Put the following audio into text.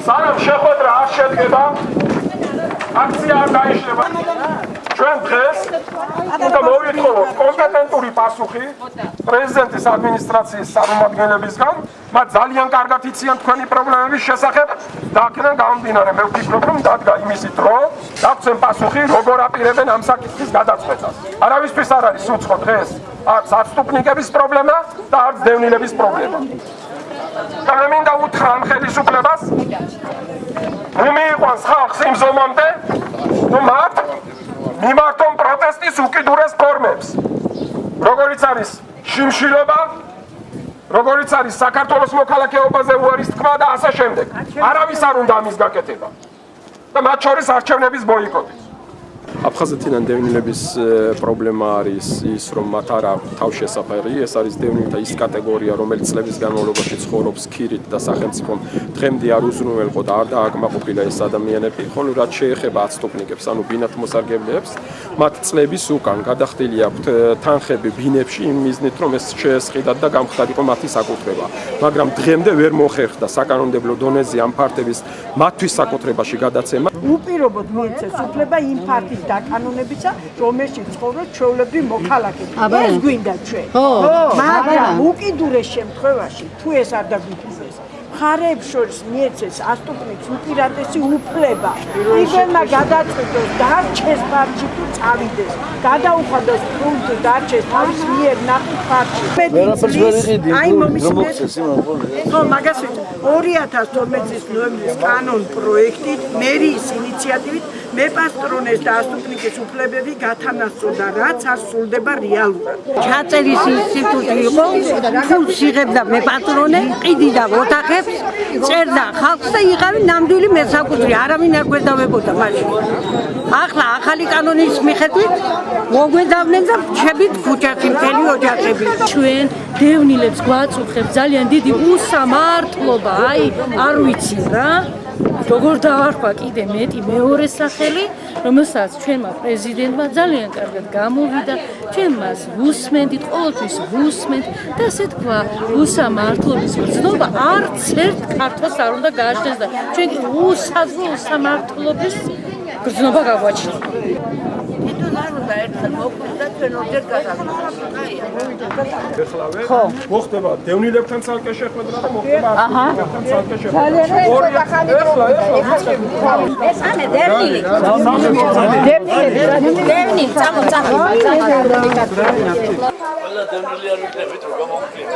სანამ შეხვედრა არ შედგება, აქცია არ გაიშლება. ჩვენ დღეს უნდა მოვითხოვოთ კომპეტენტური პასუხი პრეზიდენტის ადმინისტრაციის წარმომადგენლებისგან, მათ ძალიან კარგად იციან თქვენი პრობლემების შესახებ და აქედან გამომდინარე მე ვფიქრობ, რომ დადგა იმისი დრო, დაგცემ პასუხი, როგორ აპირებენ ამ საკითხის გადაწყვეტას. არავისთვის არ არის უცხო დღეს არც ატსტუპნიკების პრობლემა და არც დევნილების პრობლემა. და მე მინდა უთხრა ამ ხელისუფლებას, რომ მიიყვანს ხალხს იმ ზომამდე, რომ მათ მიმართონ პროტესტის უკიდურეს ფორმებს, როგორიც არის შიმშილობა, როგორიც არის საქართველოს მოქალაქეობაზე უარის თქმა და ასე შემდეგ. არავის არ უნდა ამის გაკეთება და მათ შორის არჩევნების ბოიკოტი. აფხაზეთიდან დევნილების პრობლემა არის ის, რომ მათ არ აქვს თავშესაფარი. ეს არის დევნილთა ის კატეგორია, რომელიც წლების განმავლობაში ცხოვრობს ქირით და სახელმწიფომ დღემდე არ უზრუნველყო და არ დააკმაყოფილა ეს ადამიანები. ხოლო რაც შეეხება ატსტუპნიკებს, ანუ ბინათ მოსარგებლეებს, მათ წლების უკან გადახდილი აქვთ თანხები ბინებში იმ მიზნით, რომ ეს შეესყიდათ და გამხდარიყო მათი საკუთრება. მაგრამ დღემდე ვერ მოხერხდა საკანონმდებლო დონეზე ამ ფარტების მათთვის საკუთრებაში გადაცემა. უპირობოდ მოიცეს უფლება იმ ფარტის დაკანონებისა, რომელშიც ცხოვრობს ჩვეულებრივი მოქალაქეები. ეს გვინდა ჩვენ. მაგრამ უკიდურეს შემთხვევაში თუ ეს არ დაგვიფიქრეს, მხარეებს შორის მიეცეს ატსტუპნიკის უპირატესი უფლება. იგემა გადაწყვიტოს დარჩეს ფარტში თუ წავიდეს. გადაუხადოს ფუნქცი დარჩეს თავის მიერ ნახტი ფარტში. აი მომისმეს. ხო, მაგას ვიცი. 2012 წლის ნოემბრის კანონ პროექტით მერიის ინიციატივით მეპასტრონეს და ატსტუპნიკის უფლებები გათანასწორდა, რაც არ სრულდება რეალურად. ჩაწერის ინსტიტუტი იყო, ფულს იღებდა მეპატრონე, ყიდიდა ოთახებს, წერდა ხალხს და იყავი ნამდვილი მესაკუთრე, არავინ არ გვედავებოდა მაშინ. ახლა ახალი კანონის მიხედვით მოგვედავდნენ და რჩებით ქუჩაში მთელი ოჯახები. ჩვენ დევნილებს გვაწუხებს ძალიან დიდი უსამართლობა, აი არ ვიცი რა. როგორ დავარქვა კიდე მეტი მეორე სახელი, რომელსაც ჩვენმა პრეზიდენტმა ძალიან კარგად გამოვიდა, ჩვენ მას ვუსმენდით, ყოველთვის ვუსმენთ და ასე თქვა, უსამართლობის გრძნობა არც ერთ ქართველს არ უნდა გააჩნდეს და ჩვენ უსაზღვრო უსამართლობის გრძნობა გავაჩინოთ. ხო, მოხდება დევნილებთან ცალკე შეხვედრა და მოხდება ატსტუპნიკებთან ცალკე შეხვედრა. ეს ამე დევნილი. დევნილი, წამო. ყველა დევნილი არ ვიქნებით, რომ გამოვხდით.